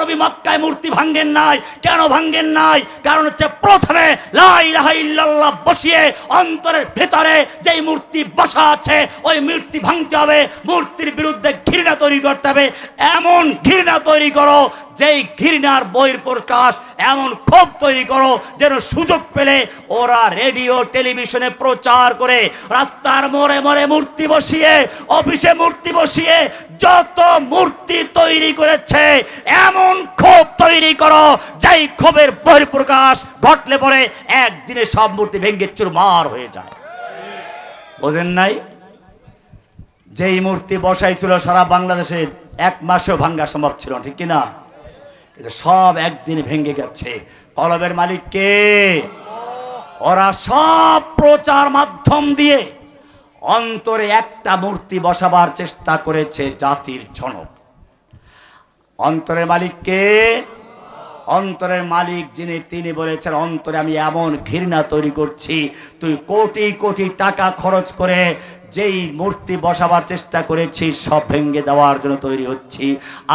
নবী মক্কায় মূর্তি ভাঙ্গেন নাই। কেন ভাঙ্গেন নাই? কারণ হচ্ছে প্রথমে লা ইলাহা ইল্লাল্লাহ বসিয়ে অন্তরের ভেতরে যেই মূর্তি বসা আছে ওই মূর্তি ভাঙতে হবে, মূর্তির বিরুদ্ধে ঘৃণা তৈরি করতে হবে। এমন ঘৃণা তৈরি করো যেই ঘৃণার বহিঃপ্রকাশ, এমন ক্ষোভ তৈরি করো যেন সুযোগ পেলে ওরা রেডিও টেলিভিশনে প্রচার করে, রাস্তার মোড়ে মোড়ে মূর্তি বসিয়ে, অফিসে মূর্তি বসিয়ে যত মূর্তি তৈরি করেছে এমন ক্ষোভ তৈরি করো যেই ক্ষোভের বহিঃপ্রকাশ ঘটলে পরে একদিনে সব মূর্তি ভেঙে চুরমার হয়ে যায়। বোঝেন নাই? যেই মূর্তি বসাইছিল সারা বাংলাদেশে 1 মাসেও ভাঙ্গা সম্ভব ছিল, ঠিক কিনা? সব একদিন ভেঙে গেছে। কলবের মালিক কে? ওরা সব প্রচার মাধ্যম দিয়ে অন্তরে একটা মূর্তি বসাবার চেষ্টা করেছে জাতির জনক। অন্তরের মালিক কে? অন্তরের মালিক যিনি, তিনি বলেছেন অন্তরে আমি এমন ঘৃণা তৈরি করছি, তুই কোটি কোটি টাকা খরচ করে যেই মূর্তি বসাবার চেষ্টা করেছি সব ভেঙে দেওয়ার জন্য তৈরি হচ্ছি।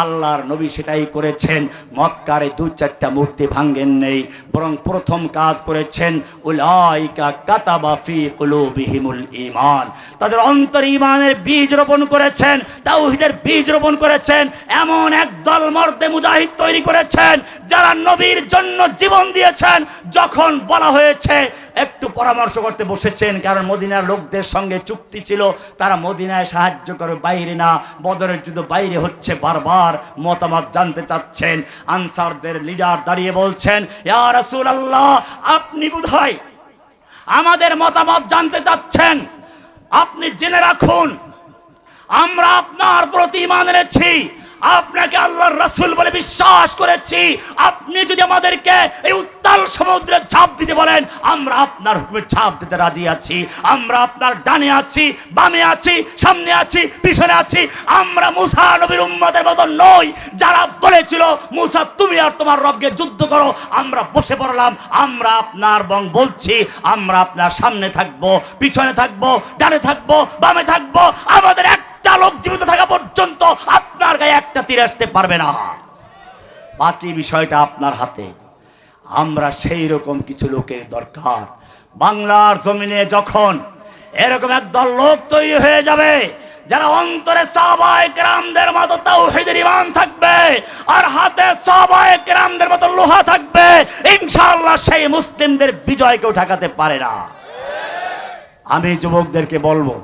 আল্লাহর নবী সেটাই করেছেন। মক্কারে 2-4টা মূর্তি ভাঙ্গেন নেই, বরং প্রথম কাজ করেছেন উলাইকা কাতাবা ফি কুলুবিহিমুল ঈমান, তাদের অন্তরে ঈমানের বীজ রোপণ করেছেন, তাওহীদের বীজ রোপণ করেছেন। এমন একদল মর্দে মুজাহিদ তৈরি করেছেন যারা নবীর জন্য জীবন দিয়েছেন। যখন বলা হয়েছে একটু পরামর্শ করতে বসেছেন, কারণ মদিনার লোকদের সঙ্গে চুক্তি ছিল, তারা মদিনায় সাহায্য করে, বাইরে না। বদরের যুদ্ধ বাইরে হচ্ছে, বারবার মতামত জানতে চাচ্ছেন। আনসারদের লিডার দাঁড়িয়ে বলছেন, ইয়া রাসূলুল্লাহ, আপনি বোধহয় আমাদের মতামত জানতে চাচ্ছেন। আপনি জেনে রাখুন, আমরা আপনার প্রতি ঈমান এনেছি, আপনাকে আল্লাহর রাসূল বলে বিশ্বাস করেছি। আপনি যদি আমাদেরকে এই উত্তাল সমুদ্রে ঝাঁপ দিতে বলেন, আমরা আপনার হুকুমে ঝাঁপ দিতে রাজি আছি। আমরা আপনার ডানে আছি, বামে আছি, সামনে আছি, পিছনে আছি। আমরা মুসা নবীর উম্মতের মতো নই যারা বলেছিল মুসা তুমি আর তোমার রবকে যুদ্ধ করো। আমরা বসে পড়লাম। আমরা আপনার বলছি, আমরা আপনার সামনে থাকবো, পিছনে থাকবো, ডানে থাকবো, বামে থাকবো। আমাদের একটা লোক জীবিত থাকা পর্যন্ত আপনার গায়ে একটা তীর আসতে পারবে না। বাকি বিষয়টা আপনার হাতে। আমরা সেই রকম কিছু লোকের দরকার। বাংলার জমিনে যখন এরকম একদল লোক তৈরি হয়ে যাবে যারা অন্তরে সাহাবায়ে কেরামদের মতো তাওহীদের ঈমান থাকবে আর হাতে সাহাবায়ে কেরামদের মতো লোহা থাকবে, ইনশাআল্লাহ সেই মুসলিমদের বিজয় কেউ ঠেকাতে পারে না। আমি যুবকদেরকে বলবো,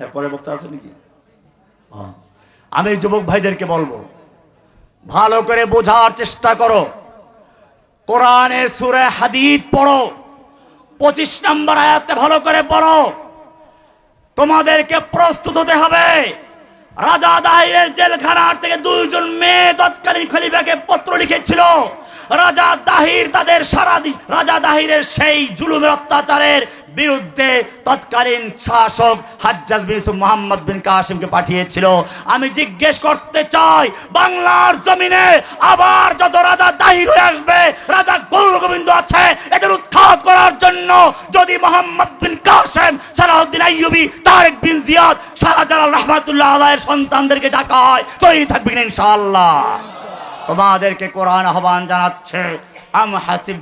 এরপরে বক্তা আছে নাকি? আমি যুবক ভাইদেরকে বলবো, ভালো করে বোঝার চেষ্টা করো। কোরআনে সূরা হাদীদ পড়ো, 25 নম্বর আয়াতে ভালো করে পড়ো। তোমাদেরকে প্রস্তুত হতে হবে। রাজা দাহিরের জেলখানার থেকে 2 জন মেয়ে তৎকালীন খলিফাকে পত্র লিখেছিল। রাজা দাহির তাদের রাজা দাহিরের সেই জুলুমের অত্যাচারের বিরুদ্ধে তৎকালীন শাসক হাজ্জাজ বিন ইউসুফ মুহাম্মদ বিন কাসিমকে পাঠিয়েছিল। আমি জিজ্ঞেস করতে চাই, বাংলার জমিনে আবার যত রাজা দাহির হয়ে আসবে, রাজা গৌরগোবিন্দ আছে, এদের উৎখাত করার জন্য যদি মুহাম্মদ বিন কাসিম, সালাউদ্দিন আইয়ুবী, তারেক বিন জিয়াদ, শাহজালাল রাহমাতুল্লাহ আলাইহির সন্তানদেরকে ডাকা হয়, তৈরি থাকবেন ইনশাআল্লাহ। তোমাদেরকে কোরআন আহ্বান জানাচ্ছে, আম হাসিব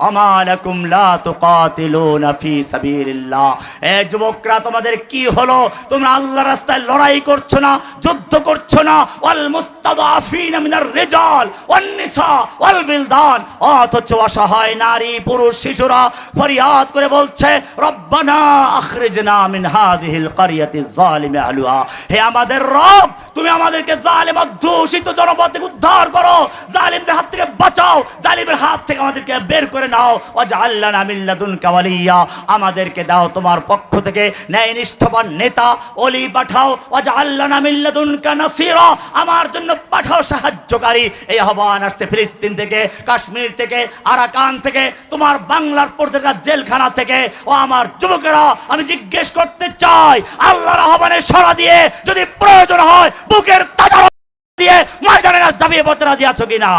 আমা লাকুম লা তুকাতিলুনা ফি সাবিলিল্লাহ। এ যুবকরা, তোমাদের কি হলো? তোমরা আল্লাহর রাস্তায় লড়াই করছো না, যুদ্ধ করছো না। ওয়াল মুস্তাদাফিনা মিনার রিজাল ওয়ান নিসা ওয়াল বিলদান, অথচ অসহায় নারী, পুরুষ, শিশুরা ফরিয়াদ করে বলছে, রব্বানা আখরিজনা মিন হাযিহিল ক্বরিয়াতি যালিমি আহলুহা। হে আমাদের রব, তুমি আমাদেরকে জালিম অধ্যুষিত জনপদ থেকে উদ্ধার করো, জালিমদের হাত থেকে বাঁচাও, জালিমের হাত থেকে আমাদেরকে বের করে নাও। ওয়াজআল লানা মিন লাদুনকা ওয়ালিয়্যা, আমাদেরকে দাও তোমার পক্ষ থেকে ন্যায়নিষ্ঠবান নেতা, ওলি পাঠাও। ওয়াজআল লানা মিন লাদুনকা নাসীরা, আমার জন্য পাঠাও সাহায্যকারী। এই আহ্বান আসছে ফিলিস্তিন থেকে, কাশ্মীর থেকে, আরাকান থেকে, তোমার বাংলার প্রত্যেকটা জেলখানা থেকে। ও আমার যুবকেরা, আমি জিজ্ঞেস করতে চাই, আল্লাহর আহ্বানে সাড়া দিয়ে যদি প্রয়োজন হয় বুকের তাজা দিয়ে ময়দানে ঝাঁপিয়ে পড়তে রাজি আছো কিনা?